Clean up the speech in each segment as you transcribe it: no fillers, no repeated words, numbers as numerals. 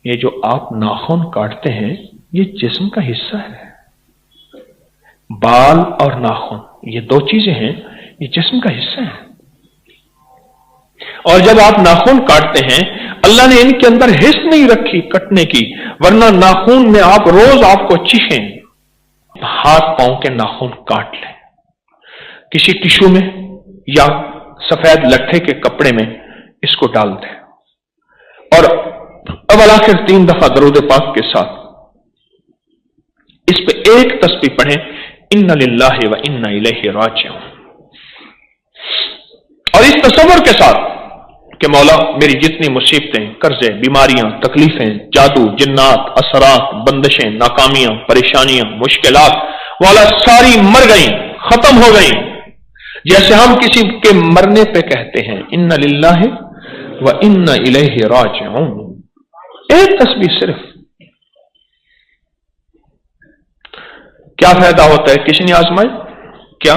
یہ جو آپ ناخن کاٹتے ہیں یہ جسم کا حصہ ہے. بال اور ناخن یہ دو چیزیں ہیں، یہ جسم کا حصہ ہے. اور جب آپ ناخن کاٹتے ہیں اللہ نے ان کے اندر حس نہیں رکھی کٹنے کی، ورنہ ناخن میں آپ روز آپ کو چیخیں. ہاتھ پاؤں کے ناخن کاٹ لیں کسی ٹشو میں یا سفید لٹھے کے کپڑے میں، اس کو ڈال دیں اور اول آخر 3 دفعہ درود پاک کے ساتھ اس پہ ایک تسبیح پڑھیں، ان للہ و انا الیہ راجعون. اور اس تصور کے ساتھ کہ مولا میری جتنی مصیبتیں، قرضے، بیماریاں، تکلیفیں، جادو، جنات، اثرات، بندشیں، ناکامیاں، پریشانیاں، مشکلات والا ساری مر گئیں، ختم ہو گئیں. جیسے ہم کسی کے مرنے پہ کہتے ہیں ان للہ و انا الیہ راجعون. ایک تسبیح صرف. کیا فائدہ ہوتا ہے؟ کسی نے آزمائے کیا؟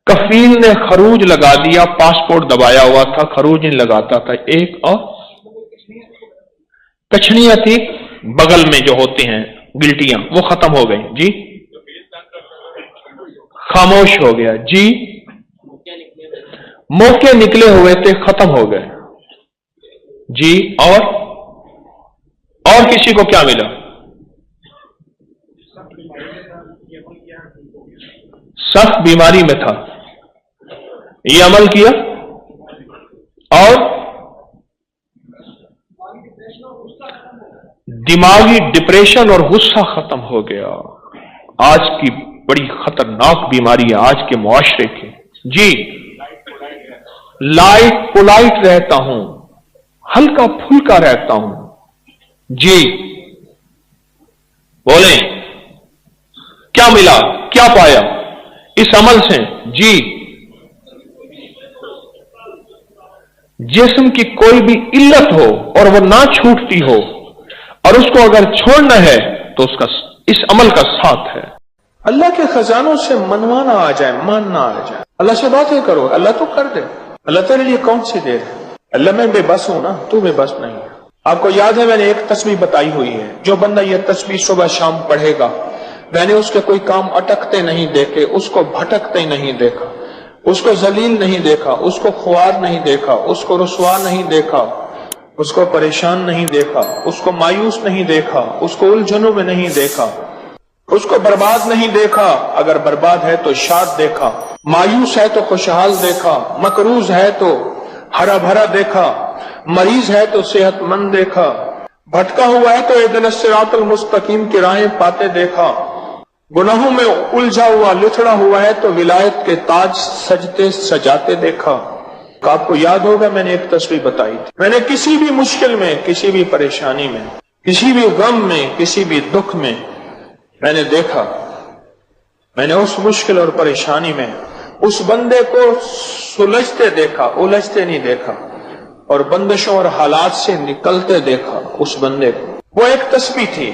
کفیل نے خروج لگا دیا، پاسپورٹ دبایا ہوا تھا، خروج نہیں لگاتا تھا. ایک اور کچھڑیاں تھی بغل میں جو ہوتی ہیں گلٹیاں، وہ ختم ہو گئی. جی خاموش ہو گیا. جی موقع نکلے ہوئے تھے، ختم ہو گئے. جی اور کسی کو کیا ملا؟ سخت بیماری میں تھا، یہ عمل کیا اور دماغی ڈپریشن اور غصہ ختم ہو گیا. آج کی بڑی خطرناک بیماری ہے آج کے معاشرے کی. جی لائٹ پولائٹ رہتا ہوں، ہلکا پھلکا رہتا ہوں. جی بولیں کیا ملا، کیا پایا اس عمل سے؟ جی جسم کی کوئی بھی علت ہو اور وہ نہ چھوٹتی ہو اور اس کو اگر چھوڑنا ہے تو اس عمل کا ساتھ ہے. اللہ کے خزانوں سے منوانا آ جائے، ماننا آ جائے. اللہ سے باتیں کرو، اللہ تو کر دے. اللہ تیرے لیے کون سی دیر ہے؟ اللہ میں بے بس ہوں نا، تو بے بس نہیں ہے. آپ کو یاد ہے میں نے ایک تسبیح بتائی ہوئی ہے، جو بندہ یہ تسبیح صبح شام پڑھے گا، میں نے اس کے کوئی کام اٹکتے نہیں دیکھے، اس کو بھٹکتے نہیں دیکھا، اس کو ذلیل نہیں دیکھا، اس کو خوار نہیں دیکھا، اس کو رسوا نہیں دیکھا، اس کو پریشان نہیں دیکھا، اس کو مایوس نہیں دیکھا، اس کو الجھنوں میں نہیں دیکھا، اس کو برباد نہیں دیکھا. اگر برباد ہے تو شاد دیکھا، مایوس ہے تو خوشحال دیکھا، مقروض ہے تو ہرا بھرا دیکھا، مریض ہے تو صحت مند دیکھا، بھٹکا ہوا ہے تو اہدنا الصراط المستقیم کی راہیں پاتے دیکھا، گناہوں میں الجھا ہوا لتڑا ہوا ہے تو ولایت کے تاج سجتے سجاتے دیکھا. آپ کو یاد ہوگا میں نے ایک تسبیح بتائی تھی، میں نے کسی بھی مشکل میں، کسی بھی پریشانی میں، کسی بھی غم میں، کسی بھی دکھ میں میں نے دیکھا، میں نے اس مشکل اور پریشانی میں اس بندے کو سلجھتے دیکھا، الجھتے نہیں دیکھا، اور بندشوں اور حالات سے نکلتے دیکھا اس بندے کو. وہ ایک تسبیح تھی،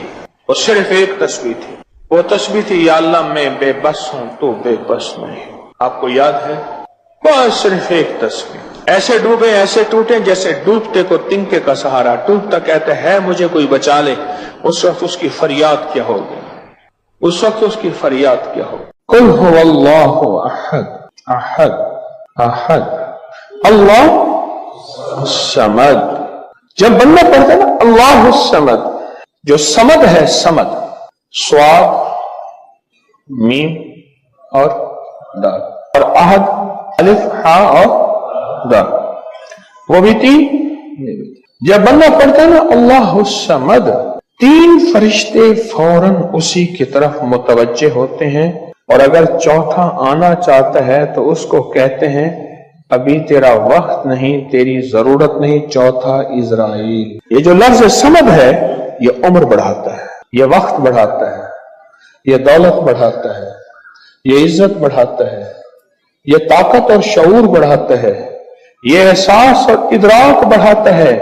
وہ صرف ایک تسبیح تھی. وہ تسبیح تھی یا اللہ میں بے بس ہوں تو بے بس نہیں. آپ کو یاد ہے؟ بس صرف ایک تسبیح. ایسے ڈوبے ایسے ٹوٹے جیسے ڈوبتے کو تنکے کا سہارا، ٹوٹتا کہتے ہے مجھے کوئی بچا لے. اس وقت اس کی فریاد کیا ہوگی؟ اس وقت اس کی فریاد کیا ہو؟ قل هو اللہ احد احد احد اللہ الصمد. جب بندہ پڑھتا ہے نا اللہ الصمد، جو صمد ہے، صمد صاد میم اور دال، اور احد الف ہاء اور دال، وہ بھی تین. جب بندہ پڑھتا ہے نا اللہ الصمد، 3 فرشتے فوراً اسی کی طرف متوجہ ہوتے ہیں، اور اگر چوتھا آنا چاہتا ہے تو اس کو کہتے ہیں ابھی تیرا وقت نہیں، تیری ضرورت نہیں، چوتھا اسرائیل. یہ جو لفظ صمد ہے یہ عمر بڑھاتا ہے، یہ وقت بڑھاتا ہے، یہ دولت بڑھاتا ہے، یہ عزت بڑھاتا ہے، یہ طاقت اور شعور بڑھاتا ہے، یہ احساس اور ادراک بڑھاتا ہے،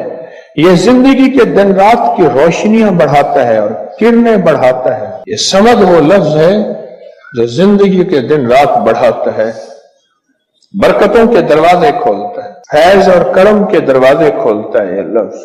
یہ زندگی کے دن رات کی روشنیاں بڑھاتا ہے اور کرنیں بڑھاتا ہے. یہ سمد وہ لفظ ہے جو زندگی کے دن رات بڑھاتا ہے، برکتوں کے دروازے کھولتا ہے، فیض اور کرم کے دروازے کھولتا ہے. یہ لفظ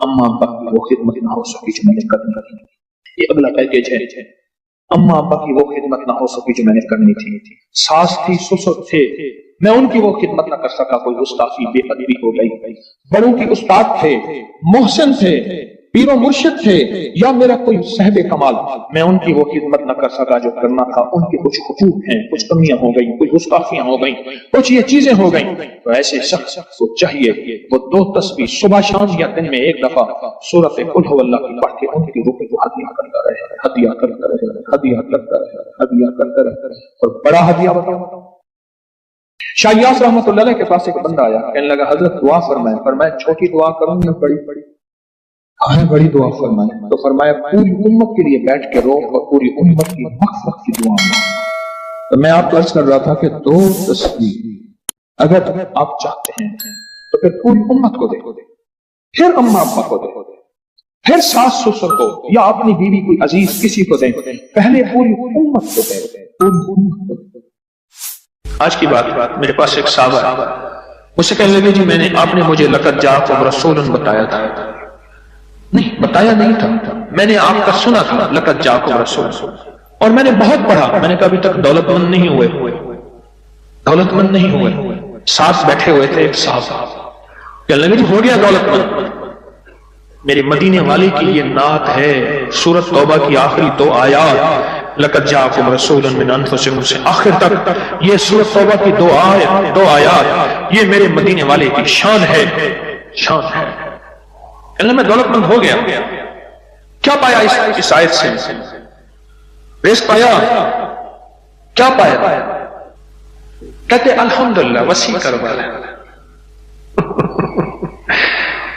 اما ابا کی وہ خدمت نہ ہو سکی جو میں نے کرنی تھی. یہ اگلا پیکیج ہے. اما ابا کی وہ خدمت نہ ہو سکی جو میں نے کرنی تھی. ساس تھی، سسر تھے، میں ان کی وہ خدمت نہ کر سکا. کوئی گستاخی بے ادبی ہو گئی. بڑوں کی استاد تھے، محسن تھے، پیر و مرشد تھے، یا میرا کوئی صاحب کمال، میں ان کی وہ خدمت نہ کر سکا جو کرنا تھا. ان کے کچھ حقوق ہیں، کچھ کمیاں ہو گئی، کچھ گستاخیاں ہو گئیں، کچھ یہ چیزیں ہو گئیں. تو ایسے شخص کو چاہیے وہ 2 تسبیح صبح شام یا دن میں 1 دفعہ سورۃ قل هو اللہ کی پڑھ کے ان کی روح کو ہدیہ کرتا رہے، ہدیہ کرتا رہے، ہدیہ کرتا رہے، ہدیہ کرتا رہے. اور بڑا ہدیہ بتاؤ. شاہ یاس رحمۃ اللہ علیہ کے پاس ایک بندہ آیا، کہنے لگا حضرت دعا فرمائیں. فرمایا چھوٹی دعا کروں یا بڑی؟ بڑی دعا فرمائیں. تو فرمایا پوری امت کے لیے بیٹھ کے رو اور پوری امت کی مغفرت کی دعا. تو میں آپ کو عرض کر رہا تھا کہ 2 تسبیح اگر آپ چاہتے ہیں تو پھر پوری امت کو دے، پھر اما ابا کو دے، پھر ساس سسر کو، یا اپنی بیوی کوئی عزیز کسی کو دیں. پہلے پوری امت کو دے، پوری امت کو دے. آج کی بات، میرے پاس ایک صحابہ ہے، مجھ سے کہنے لگے جی میں نے آپ نے مجھے لقد جاءکم رسول بتایا تھا. نہیں بتایا نہیں تھا، میں نے آپ کا سنا تھا لقد جاءکم رسول، اور میں نے بہت پڑھا. میں نے کہا ابھی تک دولت مند نہیں ہوئے، دولت مند نہیں ہوئے. ساتھ بیٹھے ہوئے تھے ایک صاحب، کہنے لگے جی ہو گیا دولت مند. میرے مدینے والے کی یہ نعت ہے، سورۃ توبہ کی آخری 2 آیات، لقد جاءکم رسول من انفسکم سے آخر تک یہ سورۃ توبہ کی 2 آیات، یہ میرے مدینے والے کی شان ہے، شان ہے. کہنے میں دولت مند ہو گیا. کیا پایا اس آیت سے؟ رزق پایا؟ کیا پایا؟ کہتے الحمدللہ وسیع کاروبار ہے.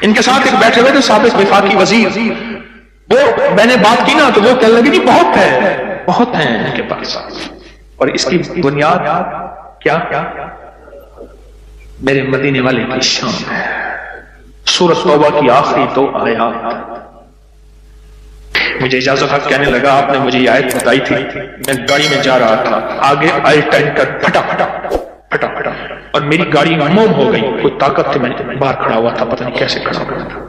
ان کے ساتھ ایک بیٹھے ہوئے تھے سابق وفاقی وزیر، وہ میں نے بات کی نا تو وہ کہنے لگے جی بہت ہے، بہت ہیں ان کے پاس. اور اس کی بنیاد کیا؟ میرے مدینے والے کی شان ہے. سورۃ توبہ کی آخری 2 آیات. مجھے اجازت حق کہنے لگا آپ نے مجھے یہ آیت بتائی تھی، میں گاڑی میں جا رہا تھا، آگے آئی ٹینکر پھٹا پھٹا پھٹا پھٹا اور میری گاڑی موم ہو گئی. کوئی طاقت تھی، میں باہر کھڑا ہوا تھا، پتہ نہیں کیسے کھڑا ہوا تھا.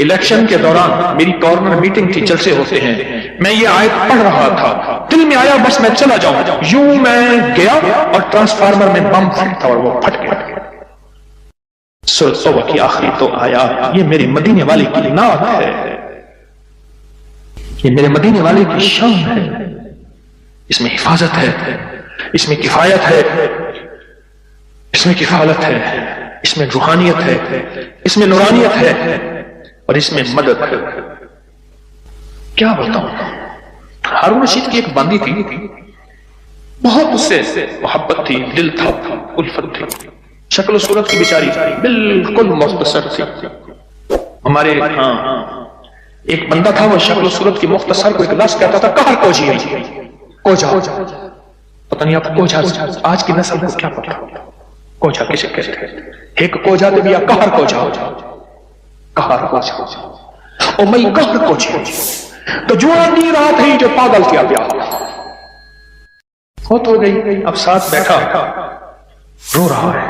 الیکشن کے دوران میری کارنر میٹنگ تھی، جلسے ہوتے ہیں، میں یہ آیت پڑھ رہا تھا، دل میں آیا بس میں چلا جاؤں. یوں میں گیا اور ٹرانسفارمر میں بم پھٹا تھا اور وہ پھٹ گیا. سورۃ توبہ کی آخری 2 آیات، یہ میرے مدینے والے کی نعت ہے، یہ میرے مدینے والے کی شان ہے. اس میں حفاظت ہے، اس میں کفایت ہے، اس میں کفالت ہے، اس میں روحانیت ہے، اس میں نورانیت ہے، اور اس میں مدد ہے. کیا بتاؤں. ہارون رشید کی ایک باندی تھی، بہت اس سے محبت تھی، دل تھا، الفت تھی. شکل و صورت کی بیچاری بالکل مختصر تھی. ہمارے ہاں ایک بندہ تھا، وہ شکل و صورت کی مختصر کو ایک لفظ کہتا تھا کہر کوجی، کوجا. پتہ نہیں آپ کوجا آج کی نسل کو کیا پتا کوجا کسے کہتے ہیں. ایک کوجا تو بھی کہر کوجا، کہر کوجا او میں کہر کوجا تو جو نہیں رہا تھا جو پاگل کیا پیا ہو تو گئی. اب ساتھ بیٹھا رو رہا ہے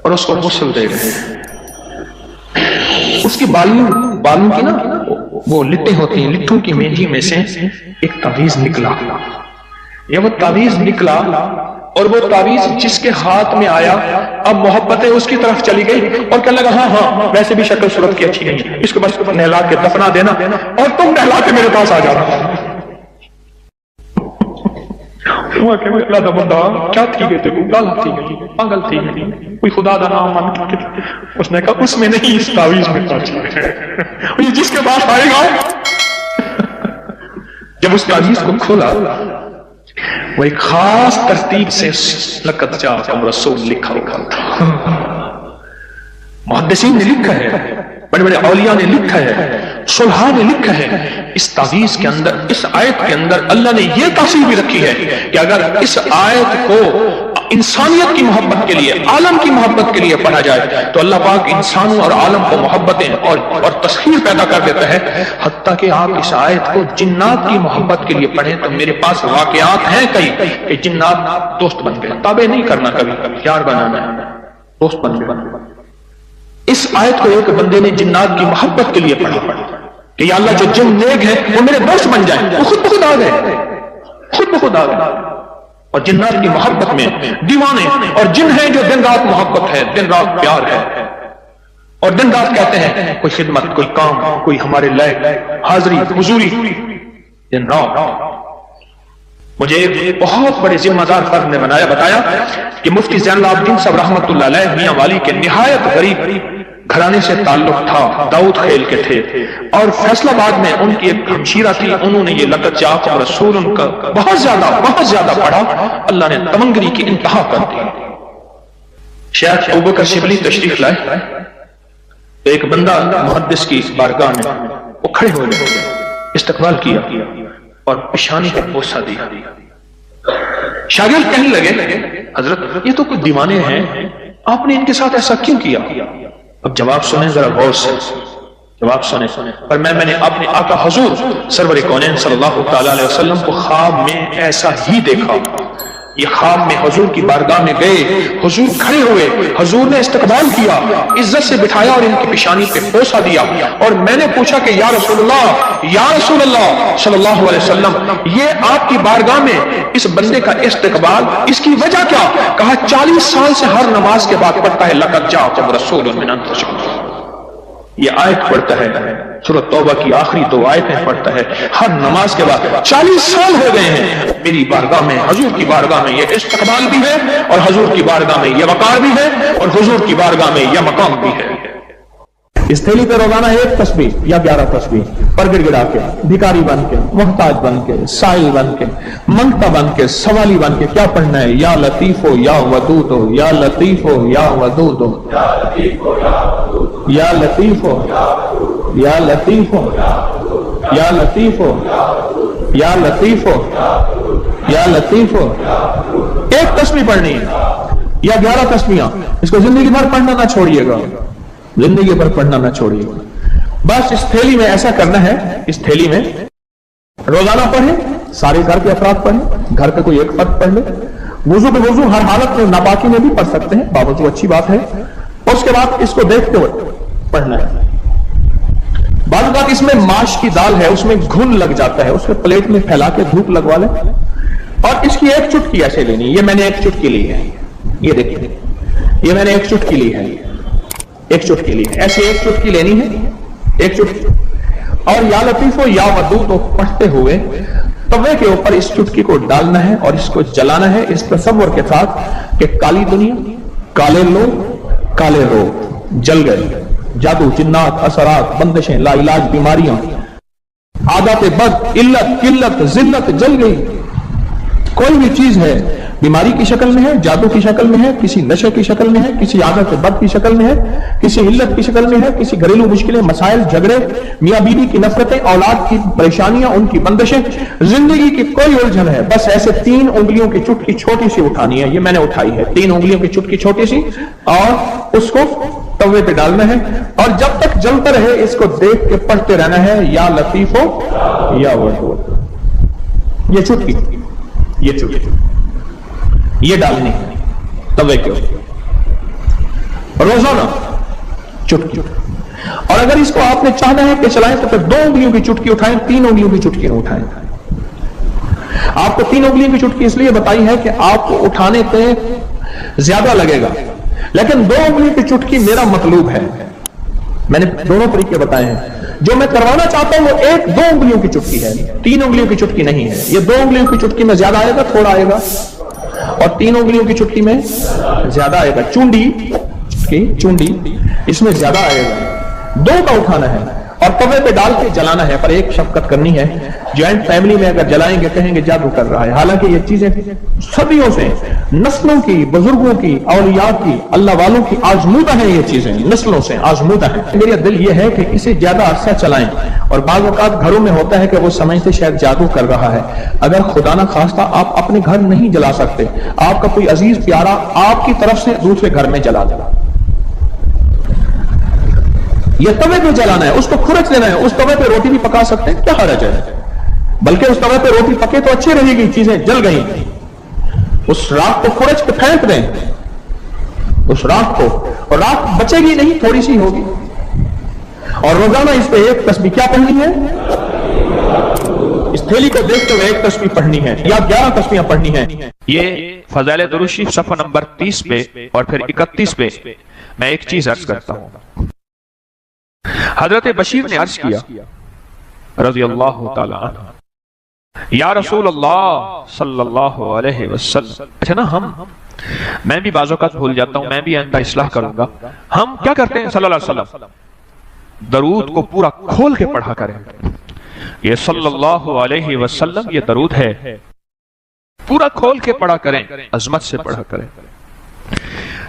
اور اس کو غسل دے رہے ہیں. اس کی بالوں کی نا وہ لٹیں ہوتی ہیں، لٹوں کی مینجی میں سے ایک تعویذ نکلا. یہ وہ تعویذ نکلا اور وہ تعویذ جس کے ہاتھ میں آیا اب محبتیں اس کی طرف چلی گئی اور کہنے لگا ہاں ویسے بھی شکل صورت کی اچھی نہیں ہے، اس کو بس نہلا کے دفنا دینا اور تم نہلا کے میرے پاس آ جانا. کیا تھی گئی تھی، گالا تھی گئی، پاگل تھی گئی، کوئی خدا دا نام مان. اس نے کہا اس میں نہیں، اس تعویذ میں یہ جس کے پاس آئے گا. جب اس تعویذ کو کھولا وہ ایک خاص ترتیب سے لقد جاءکم رسول لکھا ہوا تھا. محدثین نے لکھا ہے، بڑے بڑے اولیاء نے لکھا ہے، صلحاء نے لکھا ہے. اس تعویذ کے اندر، اس آیت کے اندر اللہ نے یہ تاثیر بھی رکھی ہے کہ اگر اس آیت کو انسانیت کی محبت کے لیے، عالم کی محبت کے لیے پڑھا جائے تو اللہ پاک انسانوں اور عالم کو محبتیں اور تسخیر پیدا کر دیتا ہے. حتیٰ کہ آپ اس آیت کو جنات کی محبت کے لیے پڑھیں تو میرے پاس واقعات ہیں کئی کہ جنات دوست بن گئے. تابع نہیں کرنا، کبھی پیار بنانا ہے، دوست بن گئے. اس آیت کو ایک بندے نے جنات کی محبت کے لیے پڑھا کہ یا اللہ جو جن نیک ہیں وہ میرے دوست بن جائیں، وہ خود بخود آ گئے، خود بخود آ گئے، اور جنات کی محبت میں دیوانے، اور جن ہیں جو دن رات محبت ہے، دن رات پیار ہے، اور دن رات کہتے ہیں کوئی خدمت، کوئی کام، کوئی ہمارے لائق حاضری حضوری، دن رات۔ مجھے ایک بہت بڑے ذمہ دار فرد نے بتایا کہ مفتی زین العابدین صاحب رحمت اللہ علیہ میاں والی کے نہایت غریب گھرانے سے تعلق تھا، داؤد خیل کے تھے، اور فیصل آباد میں ان کی ایک ہمشیرہ تھی، انہوں نے یہ لقب جاق اور رسول ان کا بہت زیادہ پڑھا، اللہ نے تمنگری کی انتہا کر دی۔ شیخ ابوبکر شبلی تشریف لائے، ایک بندہ محدث کی بارگاہ میں وہ کھڑے ہوئے، استقبال کیا اور پیشانی پہ بوسہ دیا۔ شاگرد کہنے لگے حضرت یہ تو کوئی دیوانے ہیں، آپ نے ان کے ساتھ ایسا کیوں کیا؟ اب جواب سنیں ذرا غور سے، جواب سنیں۔ پر میں نے اپنے آقا حضور سرور کونین صلی اللہ تعالی علیہ وسلم کو خواب میں ایسا ہی دیکھا۔ یہ خواب میں حضور کی بارگاہ میں گئے، حضور کھڑے ہوئے، حضور نے استقبال کیا، عزت سے بٹھایا اور ان کی پیشانی پہ بوسہ دیا، اور میں نے پوچھا کہ یا رسول اللہ صلی اللہ علیہ وسلم، یہ آپ کی بارگاہ میں اس بندے کا استقبال، اس کی وجہ کیا؟ کہا 40 سال سے ہر نماز کے بعد پڑھتا ہے لقد جاءکم رسول من انفسکم۔ یہ آیت پڑھتا ہے، سورۃ توبہ کی آخری 2 آیتیں پڑھتا ہے ہر نماز کے بعد۔ 40 سال ہو گئے ہیں میری بارگاہ میں، حضور کی بارگاہ میں یہ استقبال بھی ہے، اور حضور کی بارگاہ میں یہ وقار بھی ہے، اور حضور کی بارگاہ میں یہ مقام بھی ہے۔ اس تھیلی پہ روزانہ 1 تسبیح یا 11 تسبیح پر گڑ گڑا کے، بھکاری بن کے، محتاج بن کے، سائل بن کے، منگتا بن کے، سوالی بن کے کیا پڑھنا ہے؟ یا لطیف ہو یا ودود ہو، یا لطیف ہو یا ودود ہو، یا لطیف ہو یا لطیف ہو، یا لطیف ہو یا لطیف ہو، یا لطیف ہو یا لطیف ہو۔ 1 تسبیح پڑھنی ہے یا 11 تسبیحاں، اس کو زندگی بھر پڑھنا نہ چھوڑیے گا، زندگی بھر پڑھنا نہ چھوڑیے گا۔ بس اس تھیلی میں ایسا کرنا ہے، اس تھیلی میں روزانہ پڑھیں، سارے گھر کے افراد پڑھیں، گھر کا کوئی ایک فرد پڑھ لے، وضو بے وضو ہر حالت میں ناپاکی میں بھی پڑھ سکتے ہیں، باوضو اچھی بات ہے، اور اس کے بعد اس کو دیکھتے ہوئے پڑھنا ہے۔ بعض اوقات اس میں ماش کی دال ہے، اس میں گھن لگ جاتا ہے، اس کو پلیٹ میں پھیلا کے دھوپ لگوا لیں، اور اس کی 1 چٹکی ایسے لینی۔ یہ میں نے 1 چٹکی لی ہے، یہ دیکھیں، یہ میں نے 1 چٹکی لی ہے، 1 چٹکی لی ہے، ایسے 1 چٹکی لینی ہے، 1 چٹکی، اور یا لطیف ہو یا ودود ہو پڑھتے ہوئے توے کے اوپر اس چٹکی کو ڈالنا ہے اور اس کو جلانا ہے، اس تصور کے ساتھ کہ کالی دنیا، کالے لوگ، کالے روگ جل گئے، جادو، جنات، اثرات، بندشیں، لا علاج بیماریاں، عادات بد، علت، قلت، ذلت جل گئی۔ کوئی بھی چیز ہے بیماری کی شکل میں ہے، جادو کی شکل میں ہے، کسی نشے کی شکل میں ہے، کسی عادت بد کی شکل میں ہے، کسی علت کی شکل میں ہے، کسی گھریلو مشکلیں، مسائل، جھگڑے، میاں بیوی کی نفرتیں، اولاد کی پریشانیاں، ان کی بندشیں، زندگی کی کوئی الجھن ہے، بس ایسے 3 انگلیوں کی چٹکی چھوٹی سی اٹھانی ہے، یہ میں نے اٹھائی ہے، 3 انگلیوں کی چٹکی چھوٹی سی، اور اس کو توے پہ ڈالنا ہے، اور جب تک جلتا رہے اس کو دیکھ کے پڑھتے رہنا ہے، یا لطیف ہو یا ودود۔ یہ چٹکی، یہ چٹکی یہ ڈالنی ہے توے کے اوپر روزانہ چٹکی۔ اور اگر اس کو آپ نے چاہنا ہے کہ چلائیں تو پھر 2 انگلیوں کی چٹکی اٹھائیں، 3 انگلیوں کی چٹکی نہ اٹھائیں۔ آپ کو 3 انگلیوں کی چٹکی اس لیے بتائی ہے کہ آپ کو اٹھانے پہ زیادہ لگے گا، لیکن 2 انگلیوں کی چٹکی میرا مطلوب ہے، میں نے دونوں طریقے بتائے ہیں۔ جو میں کروانا چاہتا ہوں وہ 1-2 انگلیوں کی چٹکی ہے، 3 انگلیوں کی چٹکی نہیں ہے۔ یہ 2 انگلیوں کی چٹکی میں زیادہ آئے گا، تھوڑا آئے گا، اور 3 انگلیوں کی چٹکی میں زیادہ آئے گا، چونڈی اس میں زیادہ آئے گا۔ 2 کا اٹھانا ہے اور توے پہ ڈال کے جلانا ہے، پر ایک شفقت کرنی ہے، جوائنٹ فیملی میں اگر جلائیں گے کہیں گے جادو کر رہا ہے، حالانکہ یہ چیزیں صدیوں سے، نسلوں کی، بزرگوں کی، اولیاء کی، اللہ والوں کی آزمودہ ہیں، یہ چیزیں نسلوں سے آزمودہ ہیں۔ میرا دل یہ ہے کہ اسے زیادہ عرصہ چلائیں، اور بعض اوقات گھروں میں ہوتا ہے کہ وہ سمجھتے شاید جادو کر رہا ہے، اگر خدا نہ خواستہ آپ اپنے گھر نہیں جلا سکتے، آپ کا کوئی عزیز پیارا آپ کی طرف سے دوسرے گھر میں جلا دے، یہ توے پہ جلانا ہے، اس کو کھرچ دینا ہے، اس توے پہ روٹی بھی پکا سکتے ہیں، کیا حرج ہے، بلکہ اس توے پہ روٹی پکے تو اچھی رہے گی، چیزیں جل گئی، اس راکھ کو کھرچ کے پھینک دیں، اس رات کو، اور رات بچے گی نہیں، تھوڑی سی ہوگی، اور روزانہ اس پہ ایک تسبیح کیا پڑھنی ہے؟ اس تھیلی کو دیکھتے ہوئے ایک تسبیح پڑھنی ہے یا 11 تسبیحاں پڑھنی ہیں۔ یہ فضائل درود شریف صفحہ نمبر 30 پہ اور پھر 31 پہ میں ایک چیز عرض کرتا ہوں۔ حضرت بشیر نے عرض کیا رضی اللہ تعالی عنہ، یا رسول اللہ صلی اللہ علیہ وسلم، اچھا نا میں بھی بعض اوقات بھول جاتا ہوں، میں بھی آئندہ اصلاح کروں گا، ہم کیا کرتے ہیں صلی اللہ علیہ وسلم درود کو پورا کھول کے پڑھا کریں، یہ صلی اللہ علیہ وسلم یہ درود ہے، پورا کھول کے پڑھا کریں، عظمت سے پڑھا کریں۔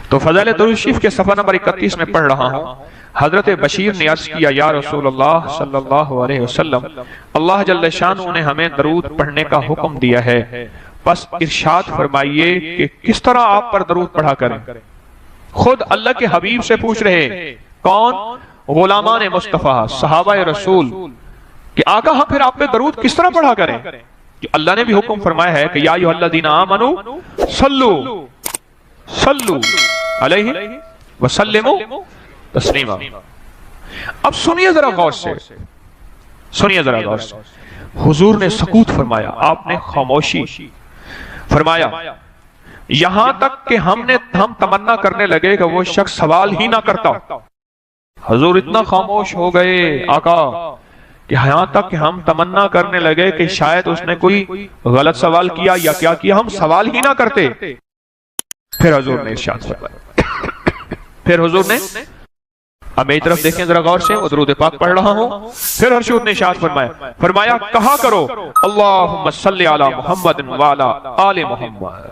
تو فضائل درود شریف کے صفحہ نمبر 31 میں پڑھ رہا ہوں۔ حضرت بشیر نے عرض کیا، یا رسول اللہ صلی اللہ علیہ وسلم، اللہ جل شانہ نے ہمیں درود پڑھنے کا حکم دیا ہے، پس ارشاد فرمائیے کہ کس طرح آپ پر درود پڑھا کریں۔ خود اللہ کے حبیب سے پوچھ رہے، کون؟ غلامان مصطفیٰ، صحابہ رسول، کہ آقا ہم پھر آپ پہ درود کس طرح پڑھا کریں؟ کہ اللہ نے بھی حکم فرمایا ہے کہ یا ایھا الذین آمنوا صلوا علیہ وسلموا تسلیما۔ اب سنیے ذرا غور سے، سنیے ذرا غور سے، حضور نے سکوت فرمایا، آپ نے خاموشی فرمایا، یہاں تک کہ ہم تمنا کرنے لگے کہ وہ شخص سوال ہی نہ کرتا۔ حضور اتنا خاموش ہو گئے آقا کہ یہاں تک کہ ہم تمنا کرنے لگے کہ شاید اس نے کوئی غلط سوال کیا یا کیا کیا، ہم سوال ہی نہ کرتے۔ پھر حضور نے ارشاد فرمایا، پھر حضور نے، اب میری طرف دیکھیں ذرا غور سے، درود پاک پڑھ رہا ہوں، پھر حضور نے ارشاد فرمایا کہا کرو اللہم صلی علی محمد وعلی آل محمد،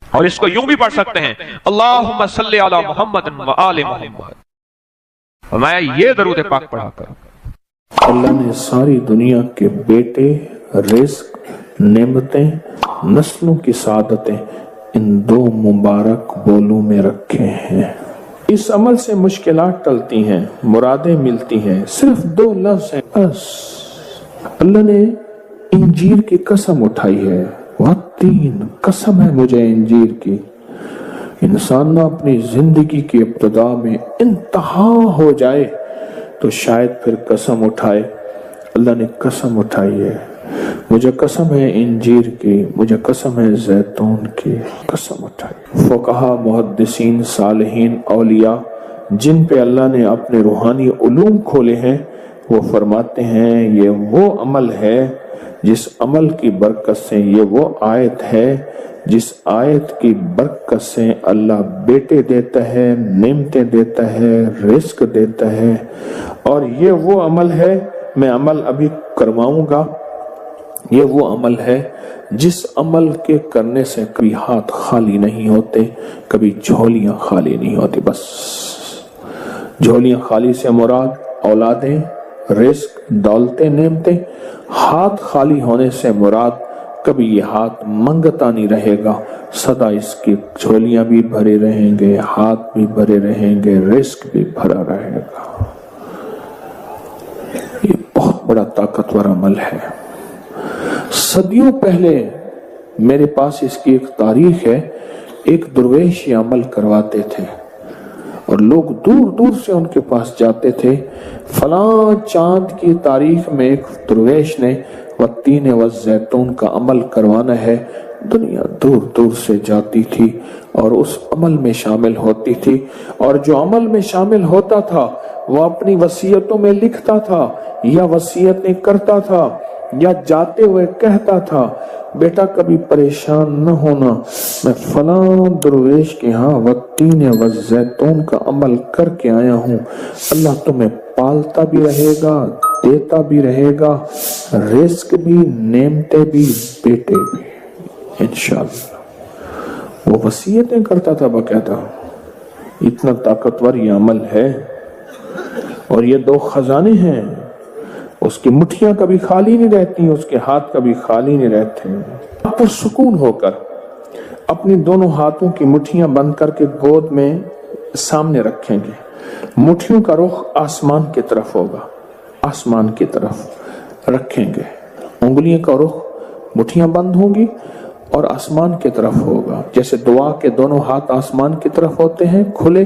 اور اس کو یوں بھی پڑھ سکتے ہیں اللہم صلی علی محمد وآل محمد۔ فرمایا یہ درود پاک پڑھا کرو۔ اللہ نے ساری دنیا کے بیٹے، رزق، نعمتیں، نسلوں کی سعادتیں ان دو مبارک بولوں میں رکھے ہیں۔ اس عمل سے مشکلات ٹلتی ہیں، مرادیں ملتی ہیں، صرف 2 لفظ ہیں بس۔ اللہ نے انجیر کی قسم اٹھائی ہے، والتین، قسم ہے مجھے انجیر کی۔ انسان نہ اپنی زندگی کی ابتدا میں انتہا ہو جائے تو شاید پھر قسم اٹھائے۔ اللہ نے قسم اٹھائی ہے، مجھے قسم ہے انجیر کی، مجھے قسم ہے زیتون کی، قسم اٹھائی۔ فقہا، محدثین، صالحین، اولیاء جن پہ اللہ نے اپنے روحانی علوم کھولے ہیں، وہ فرماتے ہیں یہ وہ عمل ہے جس عمل کی برکت سے، یہ وہ آیت ہے جس آیت کی برکت سے اللہ بیٹے دیتا ہے، نعمتیں دیتا ہے، رزق دیتا ہے، اور یہ وہ عمل ہے، میں عمل ابھی کرواؤں گا، یہ وہ عمل ہے جس عمل کے کرنے سے کبھی ہاتھ خالی نہیں ہوتے، کبھی جھولیاں خالی نہیں ہوتی۔ بس جھولیاں خالی سے مراد اولادیں، رزق، دولتیں، نعمتیں۔ ہاتھ خالی ہونے سے مراد کبھی یہ ہاتھ منگتا نہیں رہے گا، سدا اس کی جھولیاں بھی بھرے رہیں گے، ہاتھ بھی بھرے رہیں گے، رزق بھی بھرا رہے گا۔ یہ بہت بڑا طاقتور عمل ہے۔ صدیوں پہلے میرے پاس اس کی ایک تاریخ ہے، ایک درویش یہ عمل کرواتے تھے اور لوگ دور دور سے ان کے پاس جاتے تھے۔ فلاں چاند کی تاریخ میں ایک درویش نے والتین والزیتون کا عمل کروانا ہے، دنیا دور دور سے جاتی تھی اور اس عمل میں شامل ہوتی تھی، اور جو عمل میں شامل ہوتا تھا وہ اپنی وصیتوں میں لکھتا تھا یا وصیتیں کرتا تھا یا جاتے ہوئے کہتا تھا، بیٹا کبھی پریشان نہ ہونا، میں فلاں درویش کے ہاں والتین والزیتون کا عمل کر کے آیا ہوں، اللہ تمہیں پالتا بھی رہے گا، دیتا بھی رہے گا، رزق بھی، نعمتیں بھی، بیٹے بھی، انشاءاللہ۔ وہ وصیتیں کرتا تھا باقاعدہ۔ اتنا طاقتور یہ عمل ہے، اور یہ 2 خزانے ہیں، اس کی مٹھیاں کبھی خالی نہیں رہتی، اس کے ہاتھ کبھی خالی نہیں رہتے۔ آپ پر سکون ہو کر اپنی دونوں ہاتھوں کی مٹھیاں بند کر کے گود میں سامنے رکھیں گے، مٹھیوں کا رخ آسمان کی طرف ہوگا، آسمان کی طرف رکھیں گے، انگلیوں کا رخ، مٹھیاں بند ہوں گی، اور آسمان کی طرف ہوگا. جیسے دعا کے دونوں ہاتھ آسمان کی طرف ہوتے ہیں کھلے،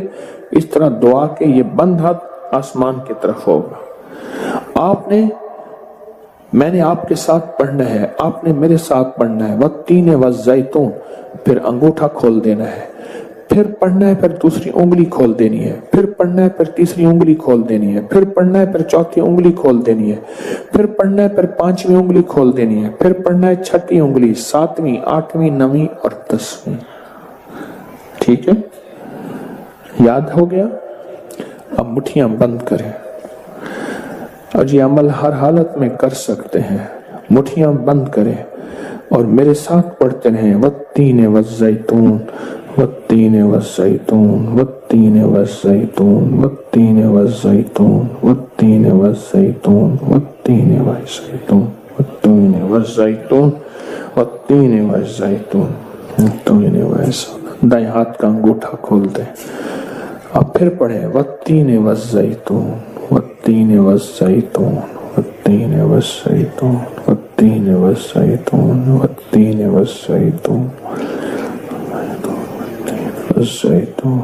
اس طرح دعا کے یہ بند ہاتھ آسمان کی طرف ہوگا. میں نے آپ کے ساتھ پڑھنا ہے، آپ نے میرے ساتھ پڑھنا ہے. والتین والزیتون، پھر انگوٹھا کھول دینا ہے، پھر پڑھنا ہے، پھر دوسری انگلی کھول دینی ہے، پھر پڑھنا ہے، پھر تیسری انگلی کھول دینی ہے، پھر پڑھنا ہے، پھر چوتھی انگلی کھول دینی ہے، پھر پڑھنا ہے، پھر پانچویں انگلی کھول دینی ہے، پھر پڑھنا ہے چھٹی انگلی، ساتویں، آٹھویں، نویں اور 10ویں. ٹھیک ہے، یاد ہو گیا؟ اب مٹھیاں بند کریں اور یہ عمل ہر حالت میں کر سکتے ہیں. مٹھیاں بند کریں اور میرے ساتھ پڑھتے رہیں. والتین والزیتون، والتین والزیتون، والتین والزیتون، والتین والزیتون، والتین والزیتون، والتین والزیتون، والتین والزیتون، والتین والزیتون، والتین والزیتون. دائیں ہاتھ کا انگوٹھا کھول دیں. اب پھر پڑھیں. والتین والزیتون، والتین والزیتون، والتین والزیتون، والتین والزیتون، والتین والزیتون، والزیتون.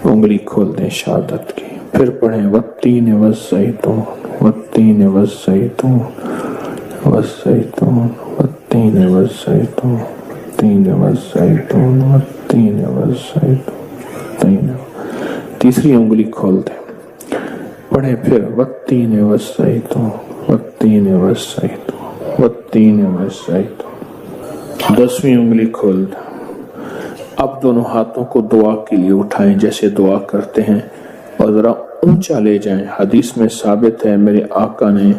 انگلی کھول دیں شہادت کی. پھر پڑھیں. والتین والزیتون، والتین والزیتون، والزیتون، والتین والزیتون، والتین والزیتون، والتین والزیتون. تیسری انگلی کھول دیں. پڑھیں پھر. والتین والزیتون، والتین والزیتون، والتین والزیتون. 10ویں انگلی کھول دیں. اب دونوں ہاتھوں کو دعا کے لیے اٹھائیں جیسے دعا کرتے ہیں اور ذرا اونچا لے جائیں. حدیث میں ثابت ہے میرے آقا نے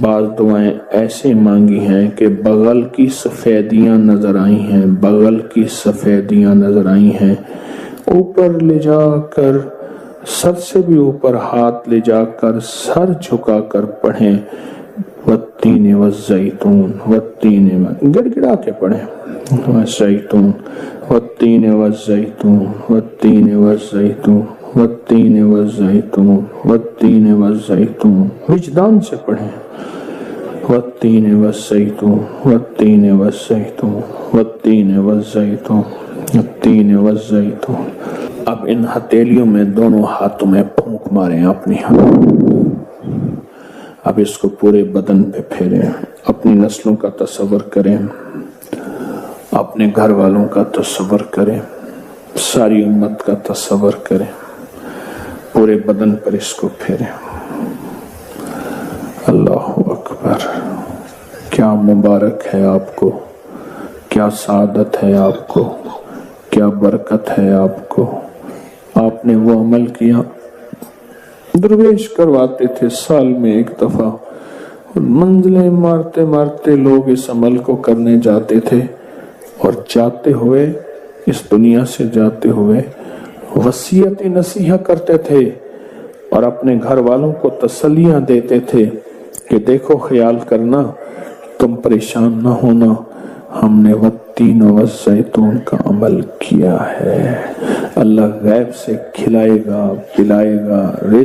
بعض دعائیں ایسے مانگی ہیں کہ بغل کی سفیدیاں نظر آئی ہیں، بغل کی سفیدیاں نظر آئی ہیں. اوپر لے جا کر، سر سے بھی اوپر ہاتھ لے جا کر، سر جھکا کر پڑھیں. والتین والزیتون، والتین، گڑ گڑا کے پڑھیں. والزیتون، والتین والزیتون، والتین والزیتون، والتین والزیتون، والتین والزیتون. وجدان سے پڑھیں. والتین والزیتون، والتین والزیتون، والتین والزیتون، والتین والزیتون. اب ان ہتھیلیوں میں دونوں ہاتھوں میں پھونک ماریں اپنی. اب اس کو پورے بدن پہ پھیریں. اپنی نسلوں کا تصور کریں، اپنے گھر والوں کا تصور کریں، ساری امت کا تصور کریں. پورے بدن پر اس کو پھیریں. اللہ اکبر. کیا مبارک ہے آپ کو، کیا سعادت ہے آپ کو، کیا برکت ہے آپ کو. آپ نے وہ عمل کیا. درویش کرواتے تھے سال میں ایک دفعہ، منزلیں مارتے مارتے لوگ اس عمل کو کرنے جاتے تھے اور جاتے ہوئے، اس دنیا سے جاتے ہوئے وصیت نصیحہ کرتے تھے اور اپنے گھر والوں کو تسلیاں دیتے تھے کہ دیکھو خیال کرنا، تم پریشان نہ ہونا، ہم نے والتین والزیتون کا عمل کیا ہے. اللہ غیب سے کھلائے گا، پلائے گا.